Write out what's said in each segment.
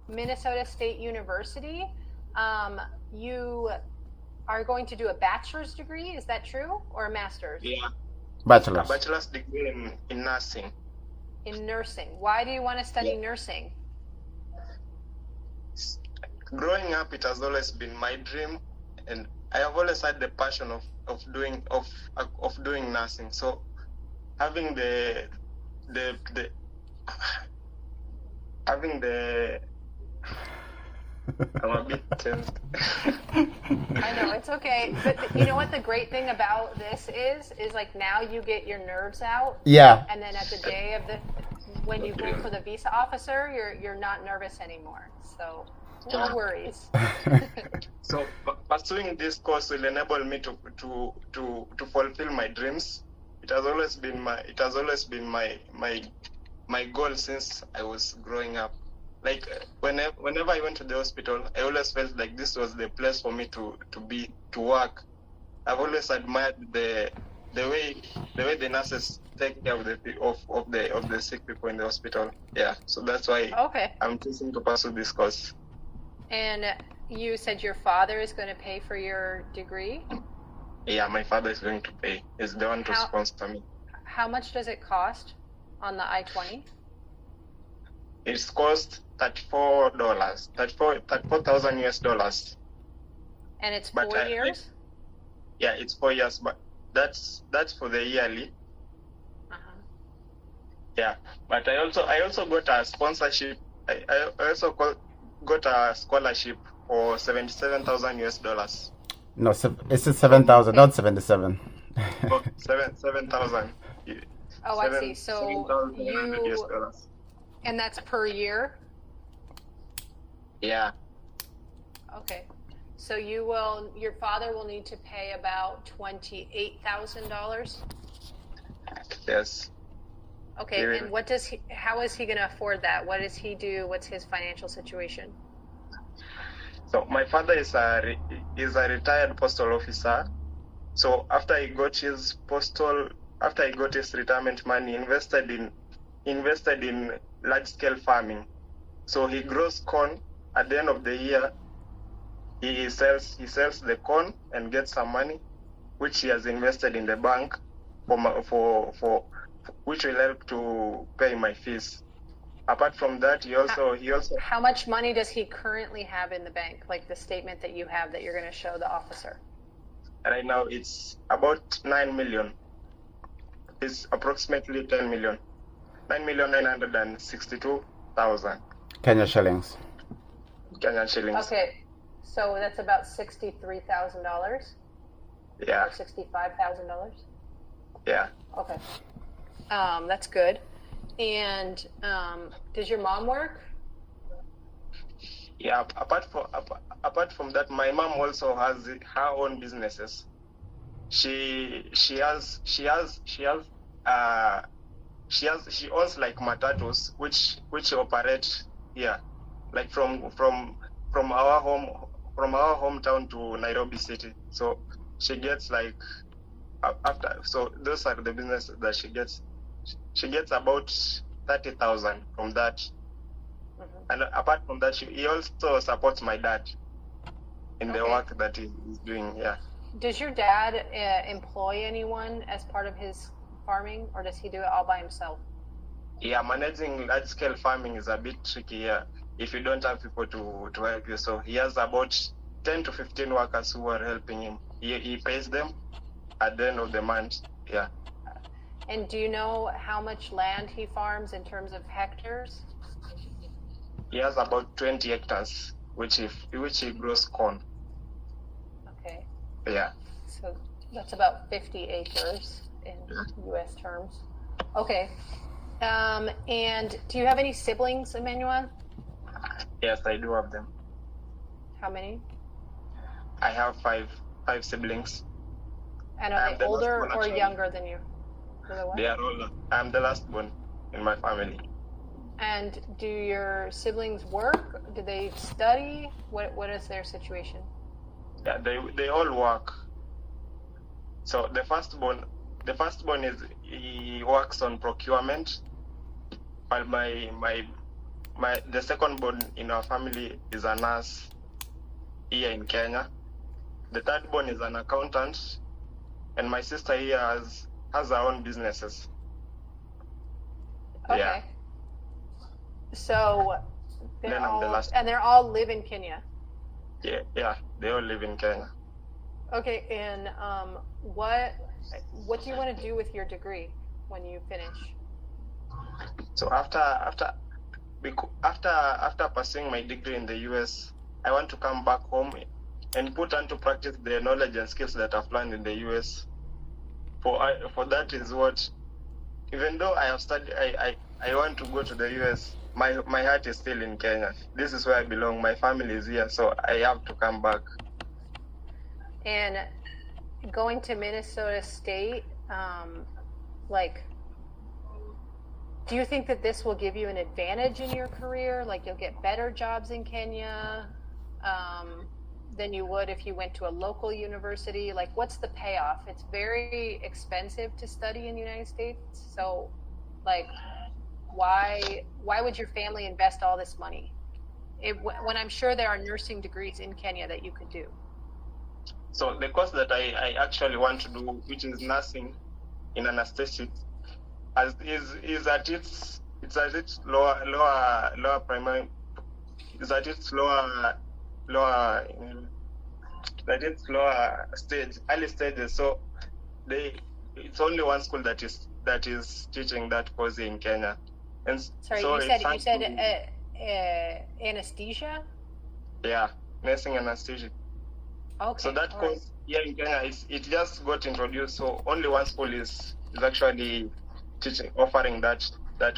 Minnesota State University. You are going to do a bachelor's degree, is that true? Or a master's? Yeah. A Bachelor's. bachelor's degree in nursing. In nursing. Why do you want to study nursing? Growing up, it has always been my dream, and I have always had the passion of doing nursing. So having I'm a bit tensed. I know, it's okay. But you know what the great thing about this is like now you get your nerves out. Yeah. And then at the day of when you go for the visa officer, you're not nervous anymore. So no worries. So pursuing this course will enable me to fulfill my dreams. It has always been my goal since I was growing up. Like whenever I went to the hospital, I always felt like this was the place for me to work. I've always admired the way the nurses take care of the sick people in the hospital. Yeah, so that's why I'm choosing to pursue this course. And you said your father is going to pay for your degree? Yeah, my father is going to pay. He's the one to sponsor me. How much does it cost on the I-20? It's cost $34,000 US. And it's 4 years? Yeah, it's 4 years, but that's for the yearly. Yeah, but I also got a sponsorship. I also got a scholarship for $77,000 US. No, it's 7,000, not 77. Oh, 7,000. Oh, I see. So and that's per year? Yeah. Okay. So your father will need to pay about $28,000? Yes. Okay, and how is he going to afford that? What does he do? What's his financial situation? So my father is a retired postal officer. So after he got his retirement money, invested in large scale farming. So he grows corn. At the end of the year, he sells the corn and gets some money, which he has invested in the bank for which will help to pay my fees. Apart from that, he also. How much money does he currently have in the bank? Like the statement that you have that you're going to show the officer. Right now, it's about 9 million. It's approximately 10 million. 9,962,000 Kenya shillings. Kenyan shillings. Okay, so that's about $63,000. Yeah. Or $65,000. Yeah. Okay. That's good. And does your mom work? Yeah. Apart from that, my mom also has her own businesses. She owns like matatus which operate here, like from our hometown to Nairobi city. So she gets like so those are the businesses that she gets. She gets about 30,000 from that. Mm-hmm. And apart from that, he also supports my dad in the work that he's doing. Yeah. Does your dad employ anyone as part of his farming, or does he do it all by himself? Yeah, managing large-scale farming is a bit tricky here if you don't have people to help you. So he has about 10 to 15 workers who are helping him. He pays them at the end of the month. Yeah. And do you know how much land he farms in terms of hectares? He has about 20 hectares, which he grows corn. Okay. Yeah. So that's about 50 acres in U.S. terms. Okay. And do you have any siblings, Emmanuel? Yes, I do have them. How many? I have five siblings. And are they older or younger than you? They are older. I'm the last one in my family. And do your siblings work? Do they study? What is their situation? Yeah, they all work. So the firstborn he works on procurement, while my the second born in our family is a nurse here in Kenya. The third born is an accountant, and my sister here has her own businesses. Okay. Yeah. So Then I'm the last. and they're all live in Kenya. Yeah, they all live in Kenya. Okay, and what do you want to do with your degree when you finish? So after pursuing my degree in the US, I want to come back home and put into practice the knowledge and skills that I've learned in the US. For that is what, even though I have studied, I want to go to the US. My heart is still in Kenya. This is where I belong. My family is here, so I have to come back. And going to Minnesota State, do you think that this will give you an advantage in your career? Like you'll get better jobs in Kenya than you would if you went to a local university? Like what's the payoff? It's very expensive to study in the United States. So like why would your family invest all this money? When I'm sure there are nursing degrees in Kenya that you could do. So the course that I actually want to do, which is nursing in anesthetics, is at its lower primary, is at its lower stage, early stages. So it's only one school that is teaching that course in Kenya. And sorry, so you said anesthesia? Yeah, nursing anesthesia. Okay. So that course here in Kenya, it just got introduced. So only one school is actually offering that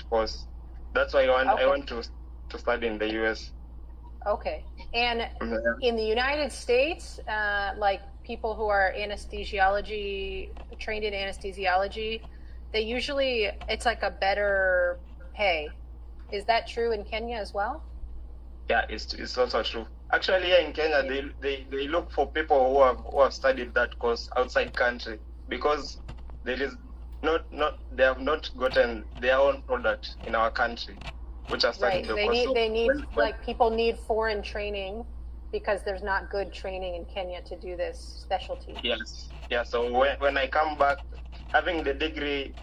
course. That's why I want to study in the US. Okay. And in the United States, like people who are trained in anesthesiology, they usually, it's like a better pay. Is that true in Kenya as well? Yeah, it's also true. Actually, here in Kenya, they look for people who have studied that course outside country, because there is they have not gotten their own product in our country, which are studying the course. People need foreign training because there's not good training in Kenya to do this specialty. Yes. Yeah. So when I come back, having the degree,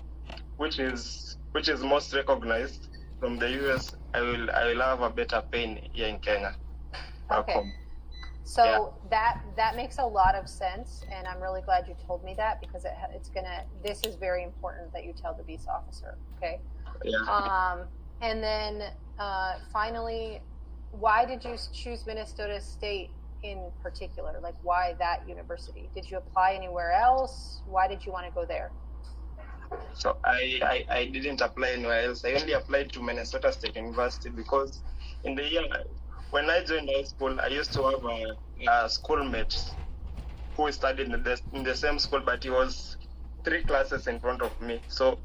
which is most recognized from the US, I will have a better pay here in Kenya. Okay. So that makes a lot of sense, and I'm really glad you told me that, because this is very important that you tell the visa officer. Okay. Yeah. And then finally, why did you choose Minnesota State in particular? Like, why that university? Did you apply anywhere else? Why did you want to go there? So I didn't apply anywhere else. I only applied to Minnesota State University because in the year when I joined high school, I used to have a schoolmate who studied in the same school, but he was 3 classes in front of me. So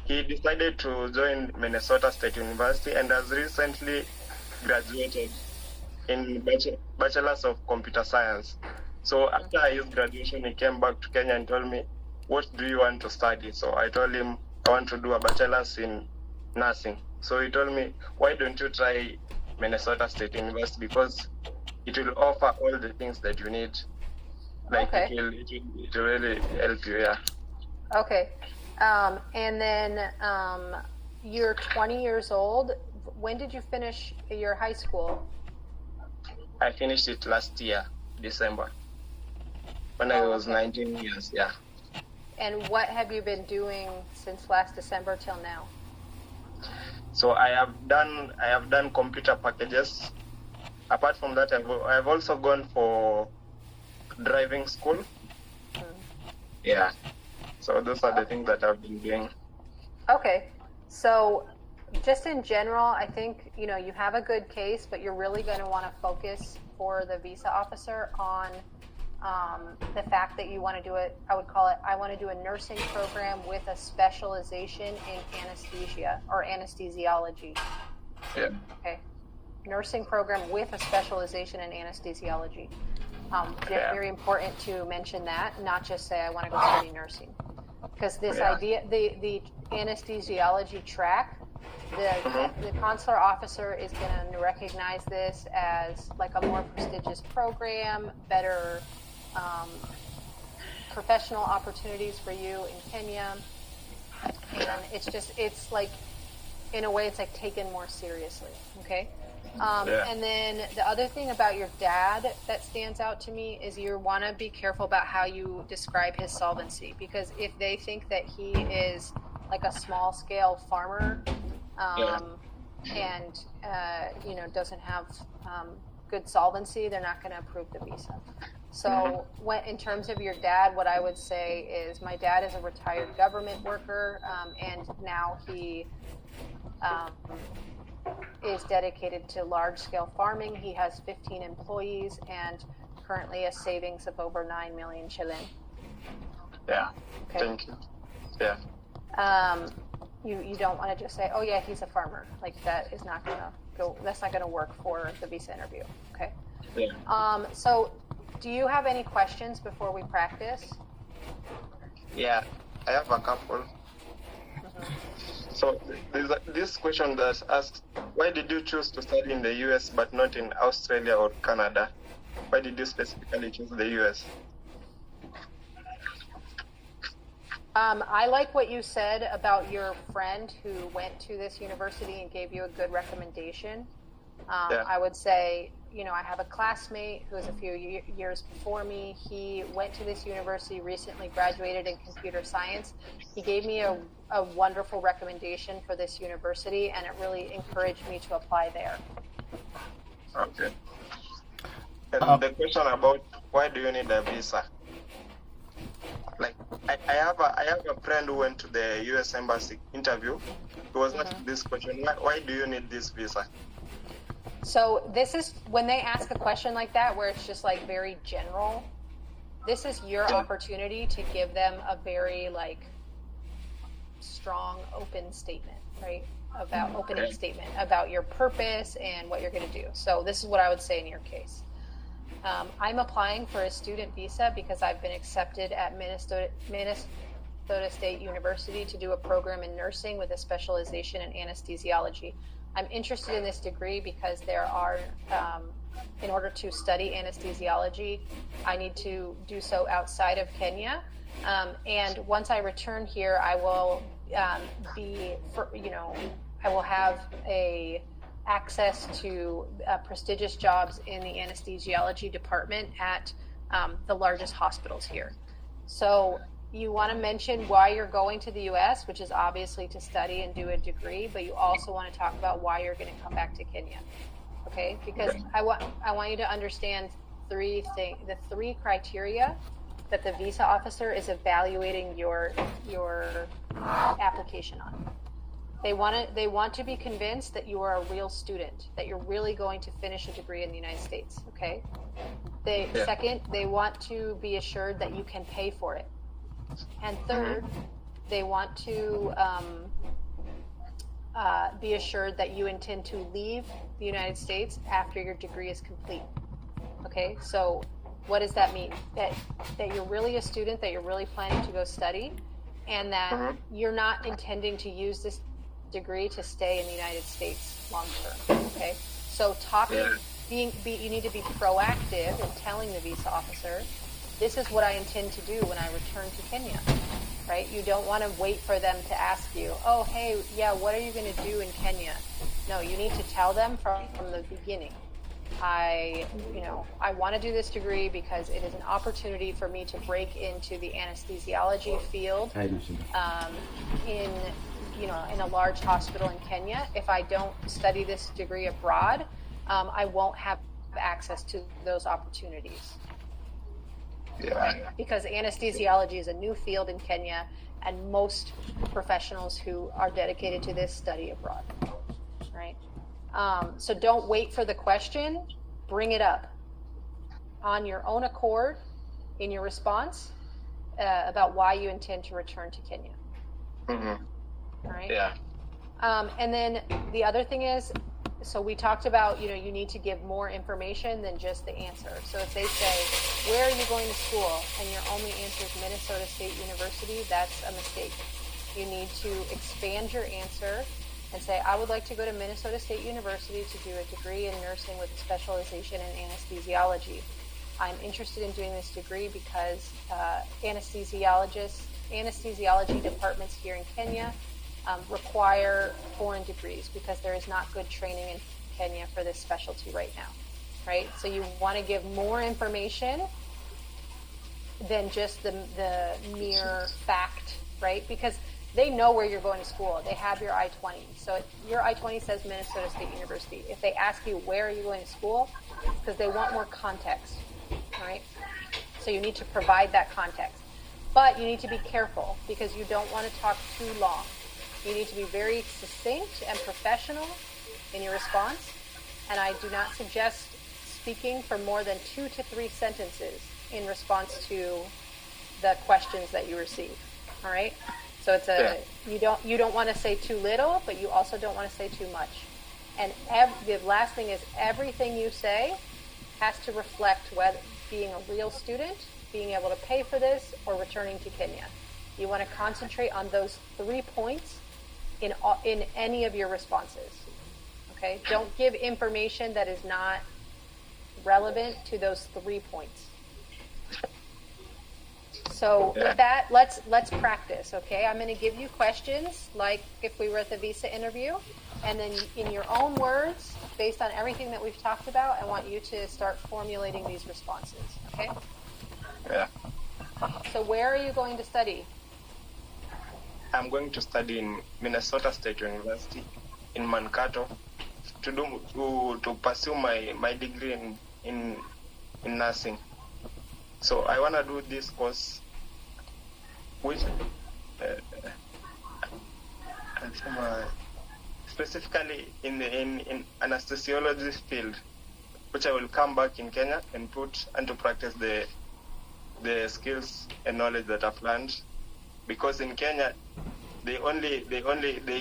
he decided to join Minnesota State University and has recently graduated in Bachelor's of Computer Science. So after his graduation, he came back to Kenya and told me, "What do you want to study?" So I told him I want to do a bachelor's in nursing. So he told me, "Why don't you try Minnesota State University, because it will offer all the things that you need. Like it will really help you." Yeah. Okay. And then you're 20 years old. When did you finish your high school? I finished it last year, December, when I was 19 years. Yeah. And what have you been doing since last December till now? So I have done computer packages. Apart from that, I've also gone for driving school. Yeah. So those are the things that I've been doing. Okay. So just in general, I think, you have a good case, but you're really going to want to focus for the visa officer on the fact that you want to do it. I would call it, I want to do a nursing program with a specialization in anesthesia or anesthesiology. Yeah. Okay. Nursing program with a specialization in anesthesiology. Very important to mention that, not just say I want to go study nursing. Because this idea, the anesthesiology track The consular officer is going to recognize this as like a more prestigious program, better professional opportunities for you in Kenya. And it's like, in a way, it's like taken more seriously. Okay. And then the other thing about your dad that stands out to me is you want to be careful about how you describe his solvency, because if they think that he is like a small scale farmer, and doesn't have good solvency, they're not going to approve the visa. So in terms of your dad, what I would say is my dad is a retired government worker, and now he is dedicated to large scale farming. He has 15 employees and currently a savings of over 9 million shilling. Yeah. Okay. Thank you. Yeah. You don't want to just say, oh yeah, he's a farmer. Like that is not going to go, that's not going to work for the visa interview. Okay. Yeah. So do you have any questions before we practice? Yeah, I have a couple. So this question that asks, why did you choose to study in the US but not in Australia or Canada? Why did you specifically choose the US? I like what you said about your friend who went to this university and gave you a good recommendation. I would say, I have a classmate who is a few years before me. He went to this university, recently graduated in computer science. He gave me a wonderful recommendation for this university, and it really encouraged me to apply there. Okay. And the question about why do you need a visa? Like, I have a friend who went to the U.S. Embassy interview. He was asked this question: why do you need this visa? So this is when they ask a question like that, where it's just like very general. This is your opportunity to give them a very like strong, open statement, right? Opening statement about your purpose and what you're going to do. So this is what I would say in your case. I'm applying for a student visa because I've been accepted at Minnesota State University to do a program in nursing with a specialization in anesthesiology. I'm interested in this degree because there are, in order to study anesthesiology, I need to do so outside of Kenya. And once I return here, I will I will have access to prestigious jobs in the anesthesiology department at the largest hospitals here. So you want to mention why you're going to the U.S., which is obviously to study and do a degree, but you also want to talk about why you're going to come back to Kenya. Okay? Because I want you to understand the three criteria that the visa officer is evaluating your application on. They want to be convinced that you are a real student, that you're really going to finish a degree in the United States. Okay. Second, they want to be assured that you can pay for it. And third, they want to be assured that you intend to leave the United States after your degree is complete. Okay. So what does that mean? That you're really a student, that you're really planning to go study, and that you're not intending to use this degree to stay in the United States long term. Okay, so you need to be proactive in telling the visa officer, this is what I intend to do when I return to Kenya. Right? You don't want to wait for them to ask you, oh hey, yeah, what are you going to do in Kenya? No, you need to tell them from the beginning. I want to do this degree because it is an opportunity for me to break into the anesthesiology field in a large hospital in Kenya. If I don't study this degree abroad, I won't have access to those opportunities. Yeah. Because anesthesiology is a new field in Kenya, and most professionals who are dedicated to this study abroad. Right? So don't wait for the question. Bring it up on your own accord in your response about why you intend to return to Kenya. All right. Yeah. And then the other thing is, so we talked about, you need to give more information than just the answer. So if they say, where are you going to school? And your only answer is Minnesota State University, that's a mistake. You need to expand your answer and say, I would like to go to Minnesota State University to do a degree in nursing with a specialization in anesthesiology. I'm interested in doing this degree because anesthesiology departments here in Kenya require foreign degrees because there is not good training in Kenya for this specialty right now, right? So you want to give more information than just the mere fact, right? Because they know where you're going to school. They have your I-20. So your I-20 says Minnesota State University. If they ask you where are you going to school, because they want more context, right? So you need to provide that context. But you need to be careful because you don't want to talk too long. You need to be very succinct and professional in your response. And I do not suggest speaking for more than 2 to 3 sentences in response to the questions that you receive. All right? So it's you don't want to say too little, but you also don't want to say too much. And the last thing is everything you say has to reflect whether being a real student, being able to pay for this, or returning to Kenya. You want to concentrate on those 3 points in any of your responses. Okay? Don't give information that is not relevant to those 3 points. So with that, let's practice, okay? I'm going to give you questions like if we were at the visa interview, and then in your own words, based on everything that we've talked about, I want you to start formulating these responses, okay? Yeah. So where are you going to study? I'm going to study in Minnesota State University in Mankato to pursue my degree in nursing. So I want to do this course, which specifically in anesthesiology field, which I will come back in Kenya and put and to practice the skills and knowledge that I've learned. Because in Kenya, they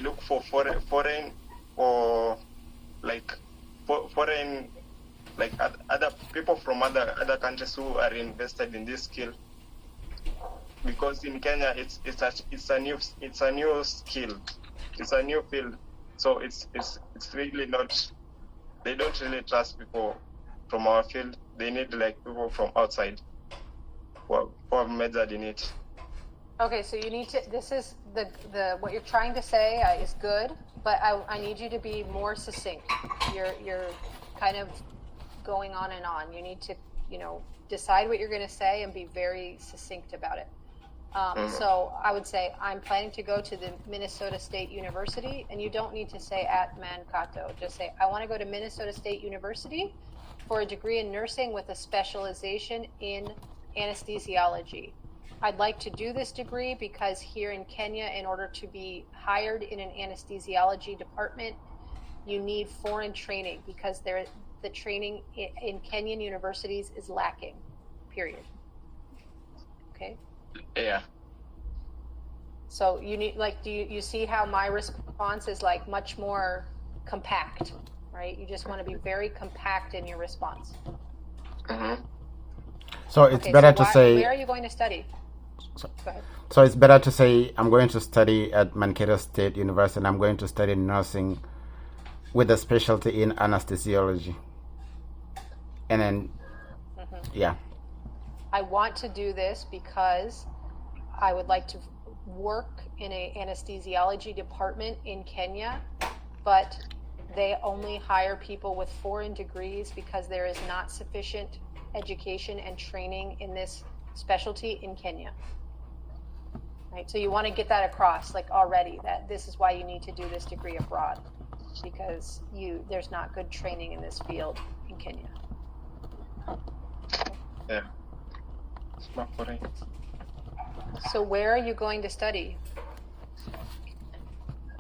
look for foreign or foreign, like other people from other countries who are invested in this skill. Because in Kenya, it's a new skill, it's a new field, so it's really not. They don't really trust people from our field. They need like people from outside who have majored in it. Okay, so you need to. This is the what you're trying to say is good, but I need you to be more succinct. You're kind of going on and on. You need to, decide what you're going to say and be very succinct about it. So I would say I'm planning to go to the Minnesota State University, and you don't need to say at Mankato. Just say I want to go to Minnesota State University for a degree in nursing with a specialization in anesthesiology. I'd like to do this degree because here in Kenya, in order to be hired in an anesthesiology department, you need foreign training because the training in Kenyan universities is lacking, period. Okay? Yeah. So you need, do you see how my response is much more compact, right? You just want to be very compact in your response. Mm-hmm. So it's better to say. Where are you going to study? Go ahead. So it's better to say I'm going to study at Mankato State University and I'm going to study nursing with a specialty in anesthesiology. And then, yeah. I want to do this because I would like to work in an anesthesiology department in Kenya, but they only hire people with foreign degrees because there is not sufficient education and training in this specialty in Kenya. Right? So you want to get that across already, that this is why you need to do this degree abroad, because there's not good training in this field in Kenya. Yeah. So where are you going to study?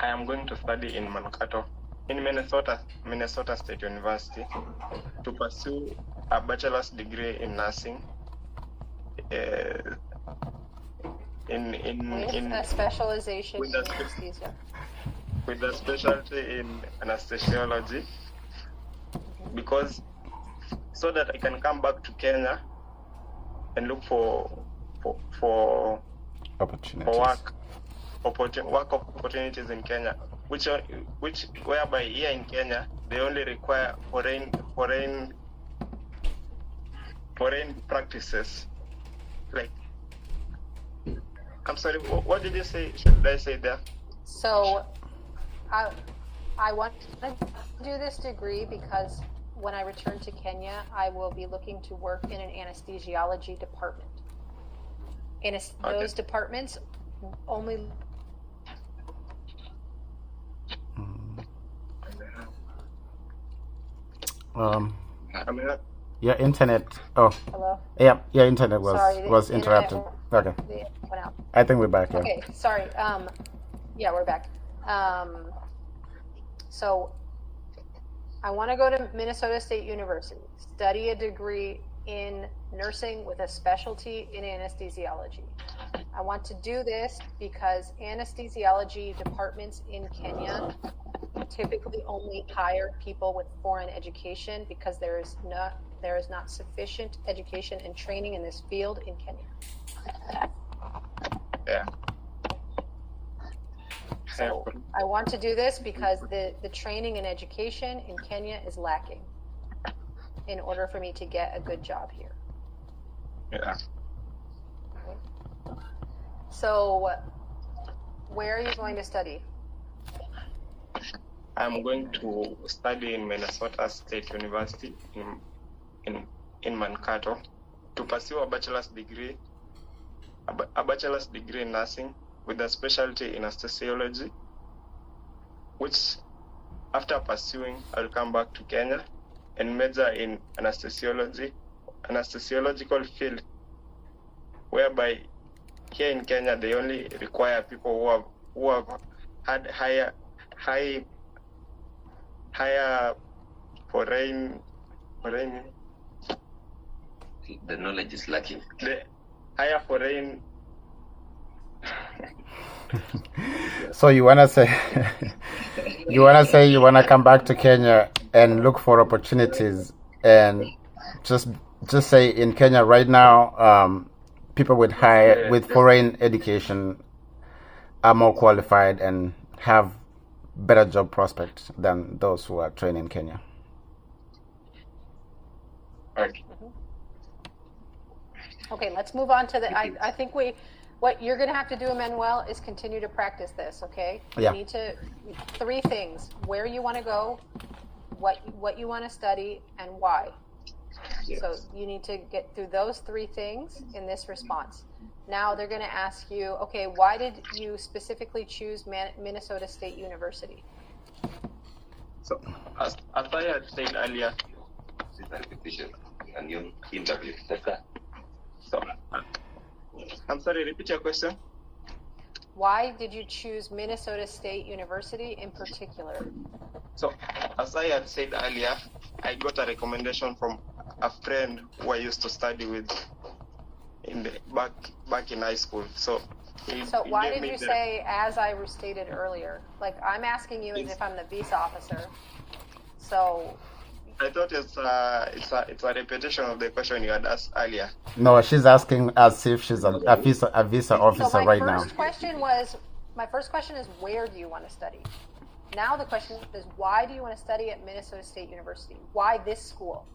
I am going to study in Mankato, in Minnesota State University, to pursue a bachelor's degree in nursing. In a specialization in anesthesia. With a specialty in anesthesiology, because so that I can come back to Kenya and look for opportunities. work opportunities in Kenya, which whereby here in Kenya they only require foreign practices. Like, I'm sorry, what did you say? Should I say there? So, I want to do this degree because when I return to Kenya, I will be looking to work in an anesthesiology department. Those departments only. Your internet. Oh. Hello. Yeah, your internet was Sorry, was interrupted. Okay. Went out. I think we're back. Yeah. Okay, sorry. Yeah, we're back. So I want to go to Minnesota State University, study a degree in nursing with a specialty in anesthesiology. I want to do this because anesthesiology departments in Kenya typically only hire people with foreign education because there is not sufficient education and training in this field in Kenya. Yeah. So I want to do this because the training and education in Kenya is lacking in order for me to get a good job here. Yeah. So where are you going to study? I'm going to study in Minnesota State University in Mankato to pursue a bachelor's degree in nursing with a specialty in anesthesiology, which after pursuing, I'll come back to Kenya and major in anesthesiological field, whereby here in Kenya they only require people who have had higher foreign. The knowledge is lacking. The higher foreign. So you wanna say you wanna come back to Kenya and look for opportunities, and just say in Kenya right now, people with foreign education are more qualified and have better job prospects than those who are trained in Kenya. Okay. Okay, let's move on to I think what you're going to have to do, Emmanuel, is continue to practice this, okay? Yeah. You need to, 3 things: where you want to go, what you want to study, and why. Yes. So you need to get through those 3 things in this response. Now they're going to ask you, okay, why did you specifically choose Minnesota State University? So, as I had said earlier, This is a repetition and your interview. so I'm sorry, repeat your question. Why did you choose Minnesota State University in particular? So, as I had said earlier, I got a recommendation from a friend who I used to study with back in high school. So Why did you say, as I stated earlier? Like, I'm asking you as if I'm the visa officer. So I thought it's a repetition of the question you had asked earlier. No, she's asking as if she's a visa officer right now. My first question is, where do you want to study? Now the question is, why do you want to study at Minnesota State University? Why this school?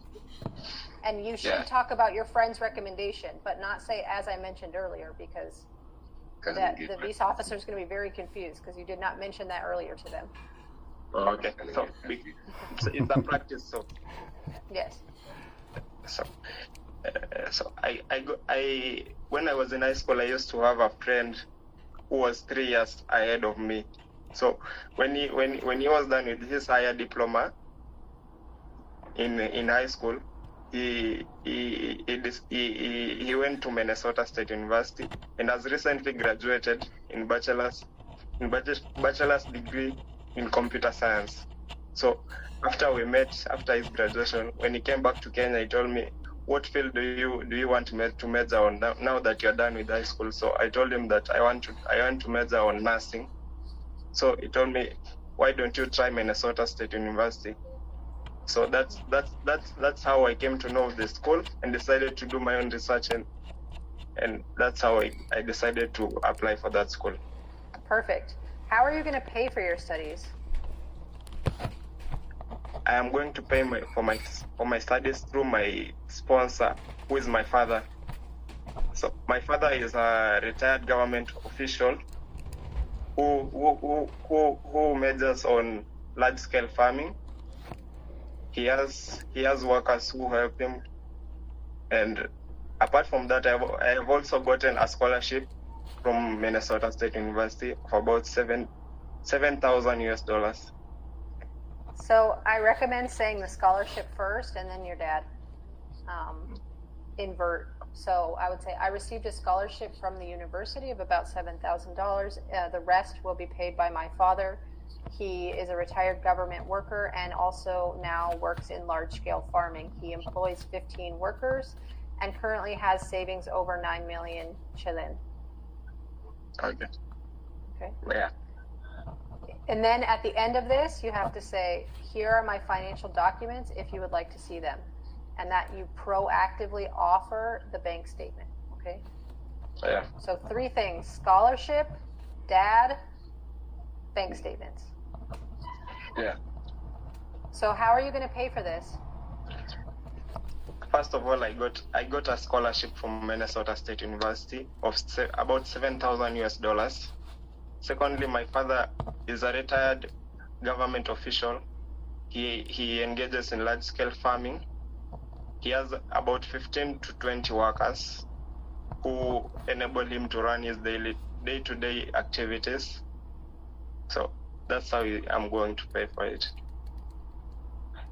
And you should talk about your friend's recommendation, but not say, as I mentioned earlier, because the visa officer is going to be very confused because you did not mention that earlier to them. Oh, okay. So it's a practice. So yes. So I when I was in high school, I used to have a friend who was 3 years ahead of me. So when he was done with his higher diploma in high school, he went to Minnesota State University and has recently graduated in bachelor's degree in computer science. So after we met after his graduation, when he came back to Kenya, he told me, "What field do you want to major on now that you're done with high school?" So I told him that I want to major on nursing. So he told me, "Why don't you try Minnesota State University?" So that's how I came to know the school and decided to do my own research, and that's how I decided to apply for that school. Perfect. How are you going to pay for your studies? I am going to pay for my studies through my sponsor, who is my father. So my father is a retired government official who majors on large scale farming. He has workers who help him, and apart from that, I have also gotten a scholarship from Minnesota State University of about $7,000. So I recommend saying the scholarship first and then your dad. Invert. So I would say I received a scholarship from the university of about $7,000. The rest will be paid by my father. He is a retired government worker and also now works in large-scale farming. He employs 15 workers and currently has savings over 9 million Chilean. Okay. Okay. Yeah. And then at the end of this, you have to say, here are my financial documents if you would like to see them. And that you proactively offer the bank statement, okay? Yeah. So 3 things: scholarship, dad, bank statements. Yeah. So how are you going to pay for this? First of all, I got a scholarship from Minnesota State University of about $7,000. Secondly, my father is a retired government official. He engages in large scale farming. He has about 15 to 20 workers who enable him to run his day-to-day activities. So that's how I'm going to pay for it.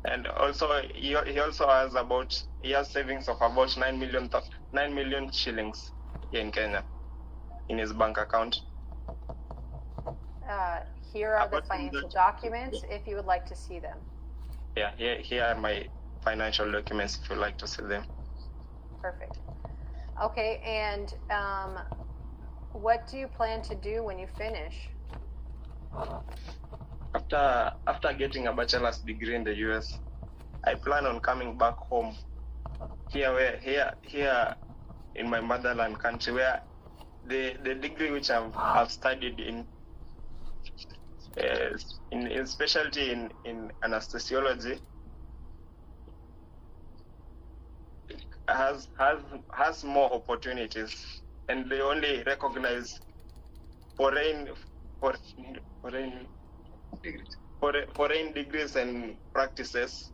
And also, he also has savings of about 9 million shillings here in Kenya in his bank account. Here are the financial documents if you would like to see them. Yeah, here are my financial documents if you'd like to see them. Perfect. Okay, and what do you plan to do when you finish? After getting a bachelor's degree in the US, I plan on coming back home here in my motherland country, where the degree which I've studied in specialty in anesthesiology has more opportunities, and they only recognize foreign degrees and practices,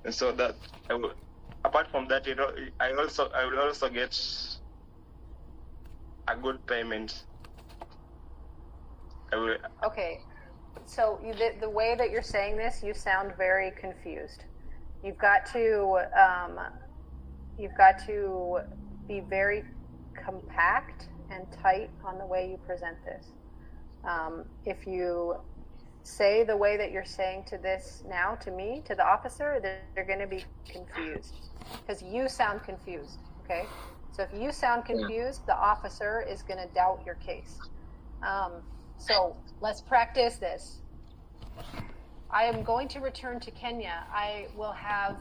and so that apart from that, I will also get a good payment. Okay, so the way that you're saying this, you sound very confused. You've got to be very compact and tight on the way you present this. If you say the way that you're saying to this now to me, to the officer, they're going to be confused because you sound confused. Okay, so if you sound confused, the officer is going to doubt your case. So let's practice this. I am going to return to Kenya. I will have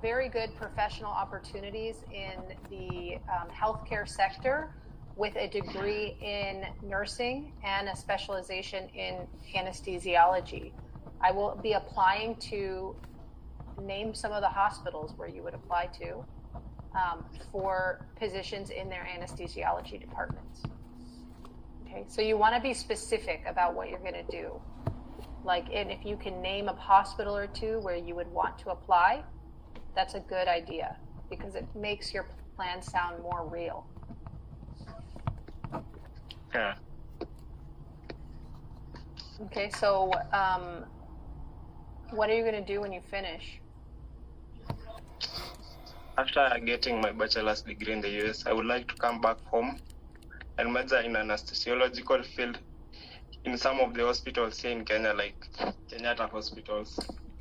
very good professional opportunities in the healthcare sector with a degree in nursing and a specialization in anesthesiology. I will be applying to name some of the hospitals where you would apply to for positions in their anesthesiology departments. Okay, so you want to be specific about what you're going to do. Like, and if you can name a hospital or two where you would want to apply, that's a good idea because it makes your plan sound more real. Yeah. Okay, so what are you going to do when you finish? After getting my bachelor's degree in the US, I would like to come back home and major in anesthesiological field in some of the hospitals here in Kenya, like Kenyatta hospitals,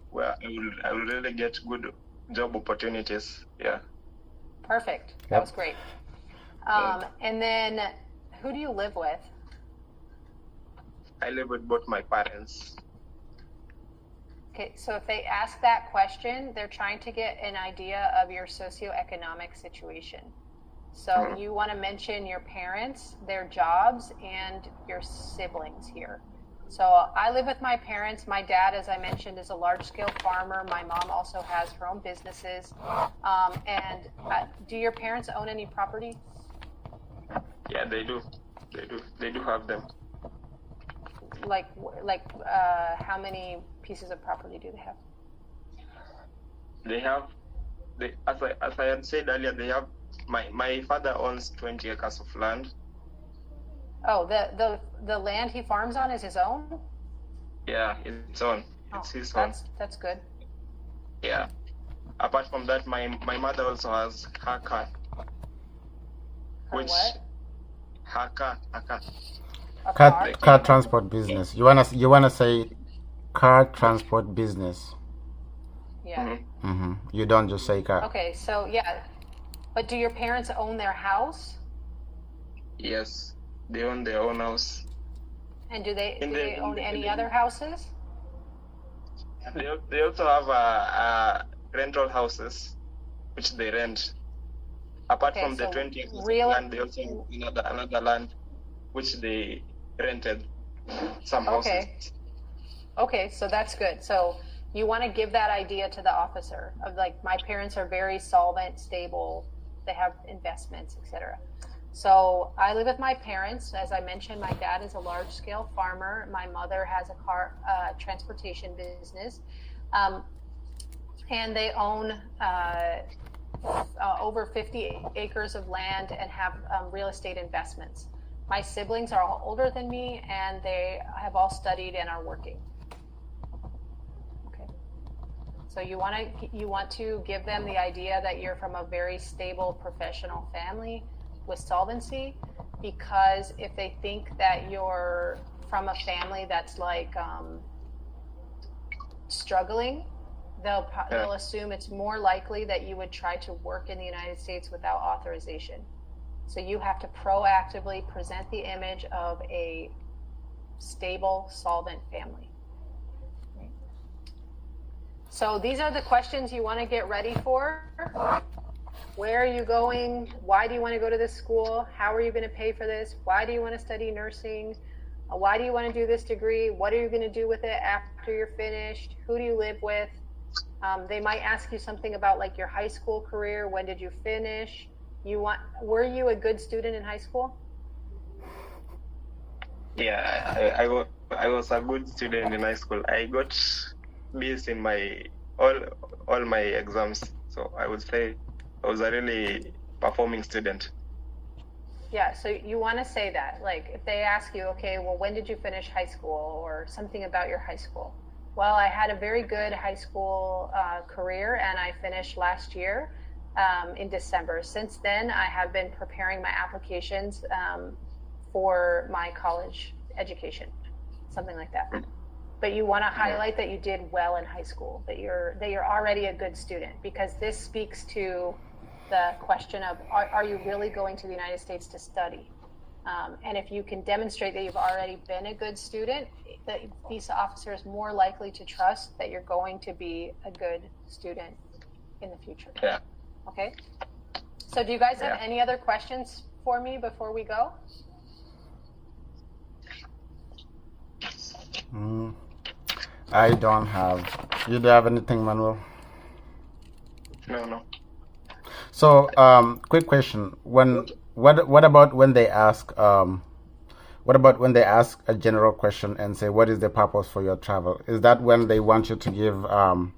where I will really get good job opportunities. Yeah. Perfect. That was great. And then, who do you live with? I live with both my parents. Okay, so if they ask that question, they're trying to get an idea of your socioeconomic situation. So you want to mention your parents, their jobs, and your siblings here. So I live with my parents. My dad, as I mentioned, is a large-scale farmer. My mom also has her own businesses. Do your parents own any property? Yeah, they do. They do have them. Like how many pieces of property do they have? They have, as I had said earlier, they have. My father owns 20 acres of land. Oh, the land he farms on is his own? Yeah, it's own. It's his own. That's good. Yeah. Apart from that, my mother also has her car. Her what? Her car. A car? Car transport business. You wanna say car transport business. Yeah. You don't just say car. Okay, so yeah. But do your parents own their house? Yes, they own their own house. And do they own any other houses? They also have rental houses, which they rent. Apart from the 20 acres of land, they also have another land, which they rented some houses. Okay, so that's good. So you want to give that idea to the officer of like, my parents are very solvent, stable, they have investments, etc. So I live with my parents. As I mentioned, my dad is a large-scale farmer. My mother has a car transportation business, and they own over 50 acres of land and have real estate investments. My siblings are all older than me, and they have all studied and are working. Okay. So you want to give them the idea that you're from a very stable professional family with solvency, because if they think that you're from a family that's like struggling, they'll assume it's more likely that you would try to work in the United States without authorization. So you have to proactively present the image of a stable, solvent family. So these are the questions you want to get ready for. Where are you going? Why do you want to go to this school? How are you going to pay for this? Why do you want to study nursing? Why do you want to do this degree? What are you going to do with it after you're finished? Who do you live with? They might ask you something about like your high school career. When did you finish? Were you a good student in high school? Yeah, I was a good student in high school. I got B's in all my exams. So I would say I was a really performing student. Yeah, so you want to say that. Like if they ask you, okay, well, when did you finish high school, or something about your high school? Well, I had a very good high school career, and I finished last year in December. Since then, I have been preparing my applications for my college education, something like that. But you want to highlight that you did well in high school, that you're already a good student, because this speaks to the question of, are you really going to the United States to study? And if you can demonstrate that you've already been a good student, the visa officer is more likely to trust that you're going to be a good student in the future. Yeah. Okay. So do you guys have any other questions for me before we go? I don't have. You do have anything, Manuel? No. So, quick question. What about when they ask? What about when they ask a general question and say, "What is the purpose for your travel?" Is that when they want you to give an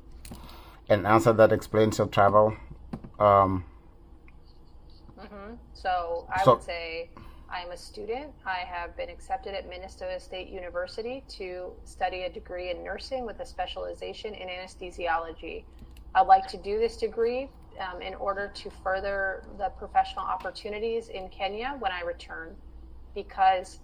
answer that explains your travel? So I would say, I'm a student. I have been accepted at Minnesota State University to study a degree in nursing with a specialization in anesthesiology. I'd like to do this degree in order to further the professional opportunities in Kenya when I return, because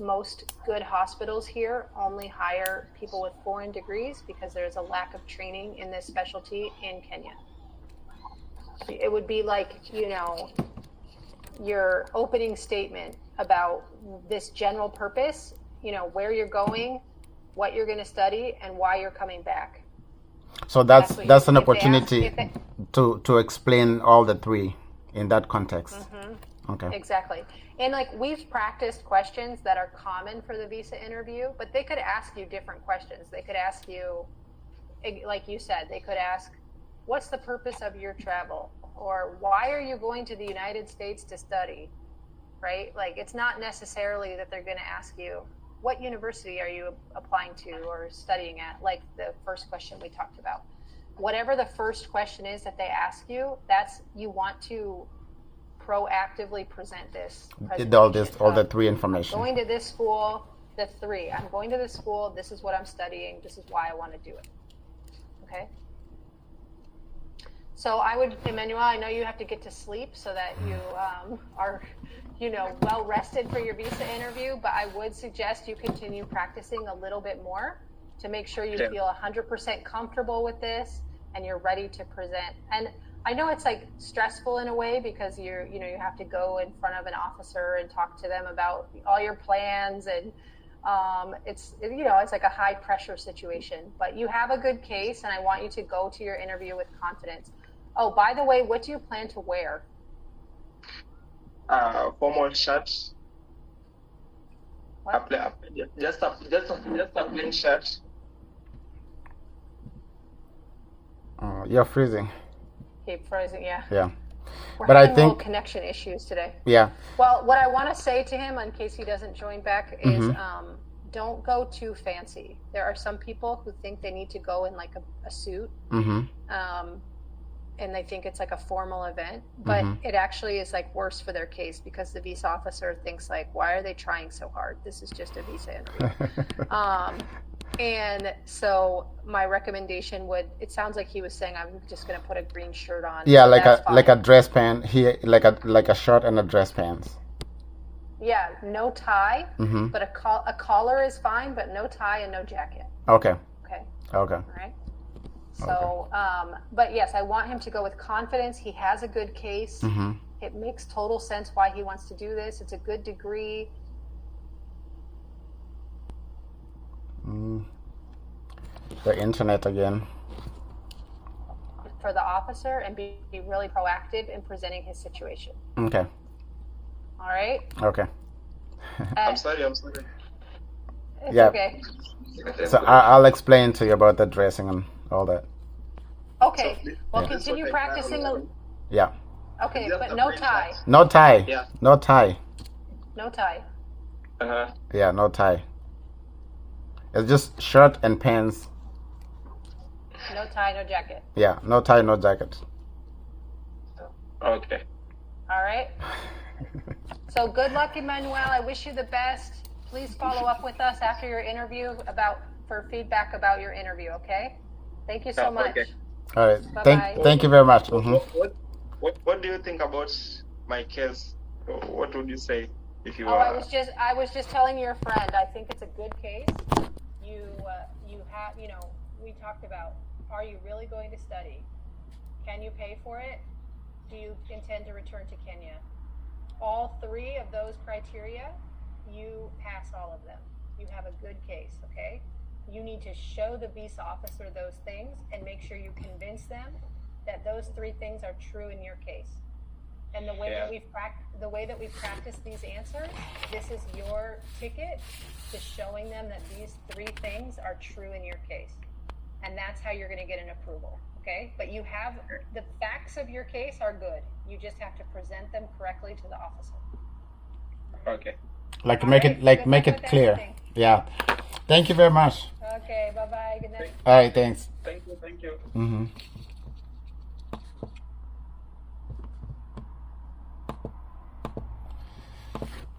most good hospitals here only hire people with foreign degrees because there's a lack of training in this specialty in Kenya. It would be like, your opening statement about this general purpose, where you're going, what you're going to study, and why you're coming back. So that's an opportunity to explain all the three in that context. Okay. Exactly. And like we've practiced questions that are common for the visa interview, but they could ask you different questions. They could ask you, like you said, they could ask, what's the purpose of your travel? Or why are you going to the United States to study? Right? Like it's not necessarily that they're going to ask you, what university are you applying to or studying at? Like the first question we talked about. Whatever the first question is that they ask you, that's, you want to proactively present this presentation. All the three information. Going to this school, the three. I'm going to this school. This is what I'm studying. This is why I want to do it. Okay. So I would, Emmanuel, I know you have to get to sleep so that you are, well rested for your visa interview. But I would suggest you continue practicing a little bit more to make sure you feel 100% comfortable with this and you're ready to present. And I know it's like stressful in a way because you have to go in front of an officer and talk to them about all your plans, and it's like a high pressure situation, but you have a good case and I want you to go to your interview with confidence. Oh, by the way, what do you plan to wear? Formal shirt. What? Just a plain shirt. You're freezing. Keep frozen, yeah. Yeah. We're But I having little think- connection issues today. Yeah. Well, what I want to say to him, in case he doesn't join back, is don't go too fancy. There are some people who think they need to go in like a suit, and they think it's like a formal event, but it actually is like worse for their case because the visa officer thinks like, why are they trying so hard? This is just a visa interview. And so my recommendation would, it sounds like he was saying, I'm just going to put a green shirt on. Yeah, So that's like a fine. dress pant. Like a shirt and a dress pants. Yeah, no tie, but a collar is fine, but no tie and no jacket. Okay. Okay. Okay. All right. So, but yes, I want him to go with confidence. He has a good case. It makes total sense why he wants to do this. It's a good degree. The internet again. For the officer, and be really proactive in presenting his situation. Okay. All right. Okay. I'm sorry. It's Yeah. okay. So I'll explain to you about the dressing and all that. Okay. Well, Yeah. continue practicing. Yeah. Okay, but no tie. No tie. Yeah. No tie. No tie. Yeah, no tie. It's just shirt and pants. No tie, no jacket. Yeah, no tie, no jacket. Okay. All right. So good luck, Emmanuel. I wish you the best. Please follow up with us after your interview for feedback about your interview. Okay. Thank you so much. Okay. All right. Bye-bye. Thank you very much. What do you think about my case? What would you say if you Oh, were? I was just telling your friend. I think it's a good case. You have, we talked about. Are you really going to study? Can you pay for it? Do you intend to return to Kenya? All three of those criteria, you pass all of them. You have a good case, okay? You need to show the visa officer those things and make sure you convince them that those three things are true in your case. And the way that we've practiced these answers, this is your ticket to showing them that these three things are true in your case. And that's how you're going to get an approval, okay? But you have, the facts of your case are good. You just have to present them correctly to the officer. Okay. Make Good luck with clear. everything. Yeah. Thank you very much. Okay, bye-bye, good night. All right. Thanks. Thank you.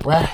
Well.